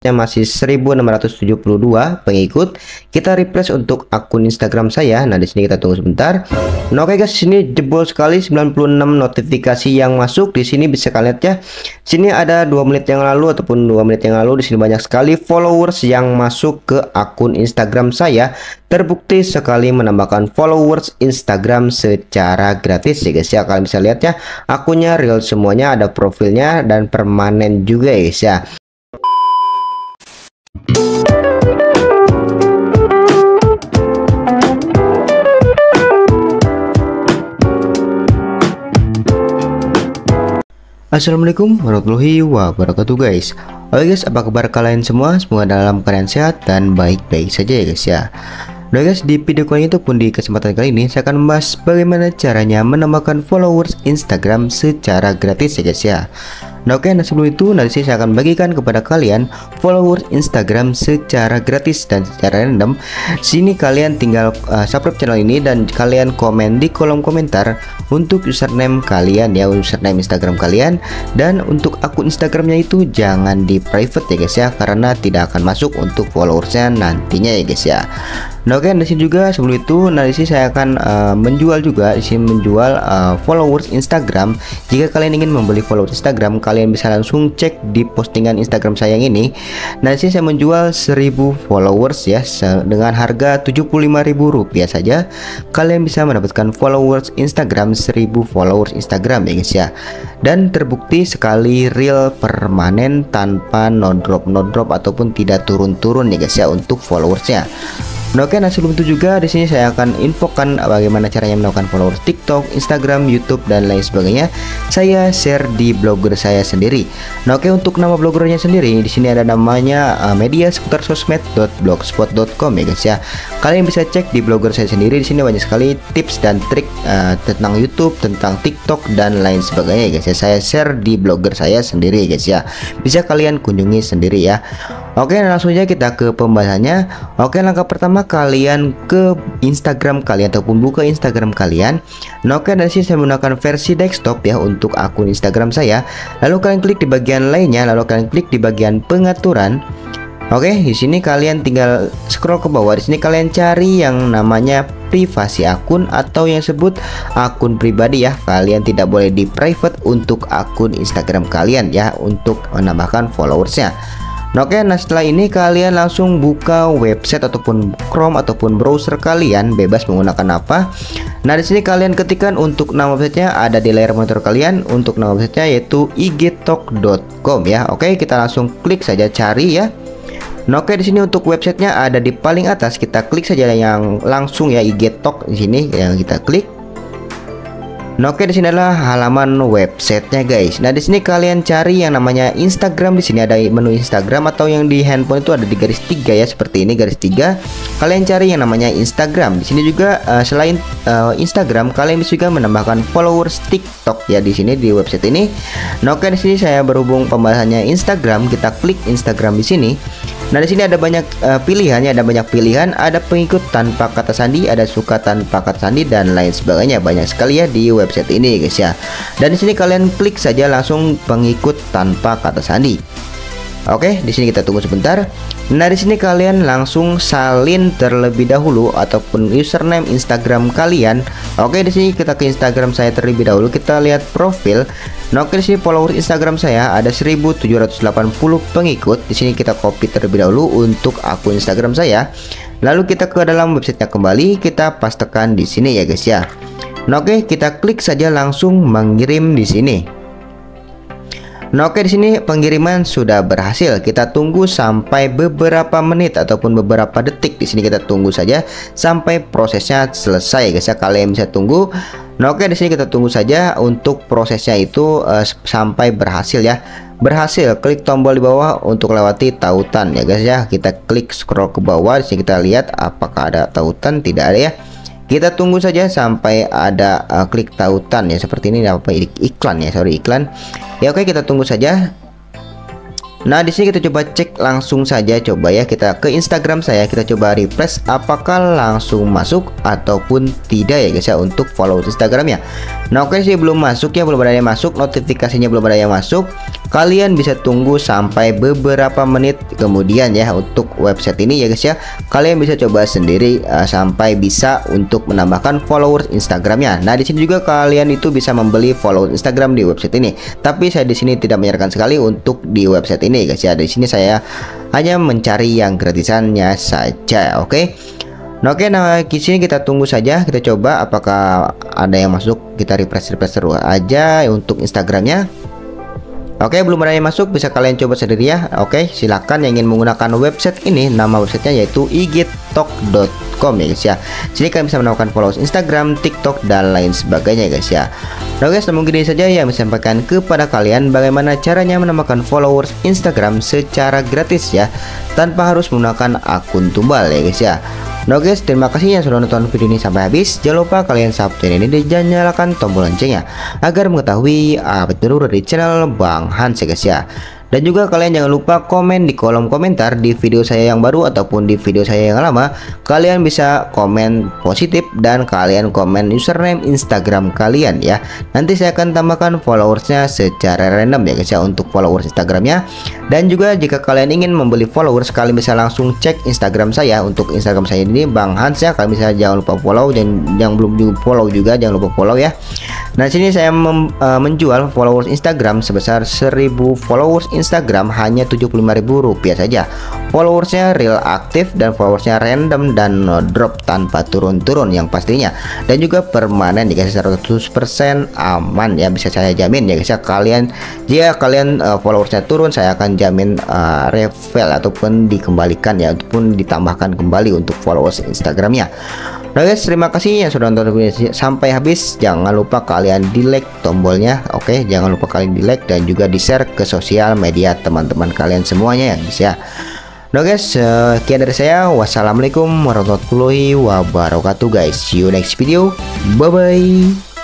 followersnya masih 1672 pengikut. Kita refresh untuk akun Instagram saya. Nah, di sini kita tunggu sebentar. Nah, oke guys, sini jebol sekali 96 notifikasi yang masuk. Di sini bisa kalian lihat ya. Sini ada 2 menit yang lalu ataupun 2 menit yang lalu. Di sini banyak sekali followers yang masuk ke akun Instagram saya. Terbukti sekali menambahkan followers Instagram secara gratis ya guys ya. Kalian bisa lihat ya, akunnya real semuanya, ada profilnya dan permanen juga ya guys ya. Assalamualaikum warahmatullahi wabarakatuh guys. Oke guys, apa kabar kalian semua? Semoga dalam keadaan sehat dan baik-baik saja ya guys ya. Nah guys, di video kali ini ataupun di kesempatan kali ini saya akan membahas bagaimana caranya menambahkan followers Instagram secara gratis ya guys ya. Nah oke, nah sebelum itu nanti saya akan bagikan kepada kalian followers Instagram secara gratis dan secara random. Sini kalian tinggal subscribe channel ini dan kalian komen di kolom komentar untuk username kalian ya, username Instagram kalian, dan untuk akun Instagramnya itu jangan di private ya guys ya, karena tidak akan masuk untuk followersnya nantinya ya guys ya. Nah oke, di sini juga sebelum itu nanti saya akan menjual juga, di sini menjual followers Instagram. Jika kalian ingin membeli followers Instagram, kalian bisa langsung cek di postingan Instagram saya yang ini. Nah, sini saya menjual 1000 followers ya, dengan harga Rp75.000 saja. Kalian bisa mendapatkan followers Instagram 1000 followers Instagram ya guys ya. Dan terbukti sekali real permanen tanpa no drop ataupun tidak turun-turun ya guys ya untuk followersnya. Nah, oke, nah sebelum itu juga di sini saya akan infokan bagaimana caranya mendapatkan followers TikTok, Instagram, YouTube dan lain sebagainya. Saya share di blogger saya sendiri. Nah, oke, untuk nama bloggernya sendiri di sini ada namanya media seputar sosmed.blogspot.com ya guys ya. Kalian bisa cek di blogger saya sendiri. Di sini banyak sekali tips dan trik tentang YouTube, tentang TikTok dan lain sebagainya ya guys ya. Saya share di blogger saya sendiri ya guys ya. Bisa kalian kunjungi sendiri ya. Oke, langsung aja kita ke pembahasannya. Oke, langkah pertama kalian ke Instagram kalian ataupun buka Instagram kalian. Nah, oke, dari sini saya menggunakan versi desktop ya untuk akun Instagram saya. Lalu kalian klik di bagian lainnya, lalu kalian klik di bagian pengaturan. Oke, di sini kalian tinggal scroll ke bawah. Di sini kalian cari yang namanya privasi akun atau yang sebut akun pribadi ya. Kalian tidak boleh di private untuk akun Instagram kalian ya, untuk menambahkan followersnya. Oke, nah setelah ini kalian langsung buka website ataupun Chrome ataupun browser kalian, bebas menggunakan apa. Nah, di sini kalian ketikkan untuk nama websitenya ada di layar monitor kalian. Untuk nama websitenya yaitu igtalk.com ya. Oke, kita langsung klik saja cari ya. Nah, oke, di sini untuk websitenya ada di paling atas. Kita klik saja yang langsung ya, igtalk di sini yang kita klik. Nah, oke, di sini adalah halaman websitenya guys. Nah, di sini kalian cari yang namanya Instagram. Di sini ada menu Instagram atau yang di handphone itu ada di garis 3 ya, seperti ini garis 3. Kalian cari yang namanya Instagram. Di sini juga selain Instagram, kalian bisa juga menambahkan followers TikTok ya di sini di website ini. Nah, oke, di sini saya berhubung pembahasannya Instagram, kita klik Instagram di sini. Nah, di sini ada banyak pilihannya, ada pengikut tanpa kata sandi, ada suka tanpa kata sandi dan lain sebagainya. Banyak sekali ya di website ini guys ya. Dan di sini kalian klik saja langsung pengikut tanpa kata sandi. Oke, di sini kita tunggu sebentar. Nah, di sini kalian langsung salin terlebih dahulu ataupun username Instagram kalian. Oke, di sini kita ke Instagram saya terlebih dahulu. Kita lihat profil. Nah, oke, di sini followers Instagram saya ada 1780 pengikut. Di sini kita copy terlebih dahulu untuk akun Instagram saya. Lalu kita ke dalam websitenya kembali, kita pastekan di sini ya guys ya. Nah, oke, kita klik saja langsung mengirim di sini. Nah, oke, di sini pengiriman sudah berhasil. Kita tunggu sampai beberapa menit ataupun beberapa detik. Di sini kita tunggu saja sampai prosesnya selesai guys ya. Kalian bisa tunggu. Nah, oke, di sini kita tunggu saja untuk prosesnya itu sampai berhasil ya. Berhasil, klik tombol di bawah untuk lewati tautan ya guys ya. Kita klik scroll ke bawah. Di sini kita lihat apakah ada tautan, tidak ada ya. Kita tunggu saja sampai ada klik tautan ya, seperti ini, apa iklan ya, sorry iklan ya. Oke, kita tunggu saja. Nah, di sini kita coba cek langsung saja, coba ya kita ke Instagram saya, kita coba refresh apakah langsung masuk ataupun tidak ya guys ya untuk follow Instagramnya. Nah, oke sih belum masuk ya, belum ada yang masuk, notifikasinya belum ada yang masuk. Kalian bisa tunggu sampai beberapa menit kemudian ya untuk website ini ya guys ya. Kalian bisa coba sendiri sampai bisa untuk menambahkan followers Instagramnya. Nah, di sini juga kalian itu bisa membeli follow Instagram di website ini. Tapi saya di sini tidak menyarankan sekali untuk di website ini guys ya. Di sini saya hanya mencari yang gratisannya saja, oke. Nah, di sini kita tunggu saja, kita coba apakah ada yang masuk. Kita refresh terus aja untuk Instagramnya. Oke, belum ada yang masuk, bisa kalian coba sendiri ya. Oke, silakan yang ingin menggunakan website ini, nama websitenya yaitu igtalk.com ya guys ya. Sini kalian bisa menemukan followers Instagram, TikTok dan lain sebagainya guys ya. Nah guys, mungkin ini saja yang bisa sampaikan kepada kalian bagaimana caranya menambahkan followers Instagram secara gratis ya, tanpa harus menggunakan akun tumbal ya guys ya. Nah guys, terima kasih yang sudah nonton video ini sampai habis. Jangan lupa kalian subscribe ini dan nyalakan tombol loncengnya agar mengetahui update terbaru dari channel Bang Hans ya guys ya. Dan juga kalian jangan lupa komen di kolom komentar di video saya yang baru ataupun di video saya yang lama. Kalian bisa komen positif dan kalian komen username Instagram kalian ya. Nanti saya akan tambahkan followersnya secara random ya guys ya untuk followers Instagramnya. Dan juga jika kalian ingin membeli followers, kalian bisa langsung cek Instagram saya. Untuk Instagram saya ini Bang Hans ya. Kalian bisa jangan lupa follow, dan yang belum follow juga jangan lupa follow ya. Nah, sini saya menjual followers Instagram sebesar 1000 followers Instagram hanya Rp75.000 saja. Followersnya real aktif dan followersnya random dan no drop tanpa turun-turun yang pastinya, dan juga permanen ya guys, 100% aman ya, bisa saya jamin ya guys ya. Jika kalian followersnya turun, saya akan jamin refill ataupun dikembalikan ya, ataupun ditambahkan kembali untuk followers Instagramnya. Nah guys, terima kasih yang sudah nonton video sampai habis. Jangan lupa kalian di like tombolnya, oke. Jangan lupa kalian di like dan juga di share ke sosial media teman-teman kalian semuanya ya guys ya. Nah guys, sekian dari saya. Wassalamualaikum warahmatullahi wabarakatuh guys. See you next video. Bye bye.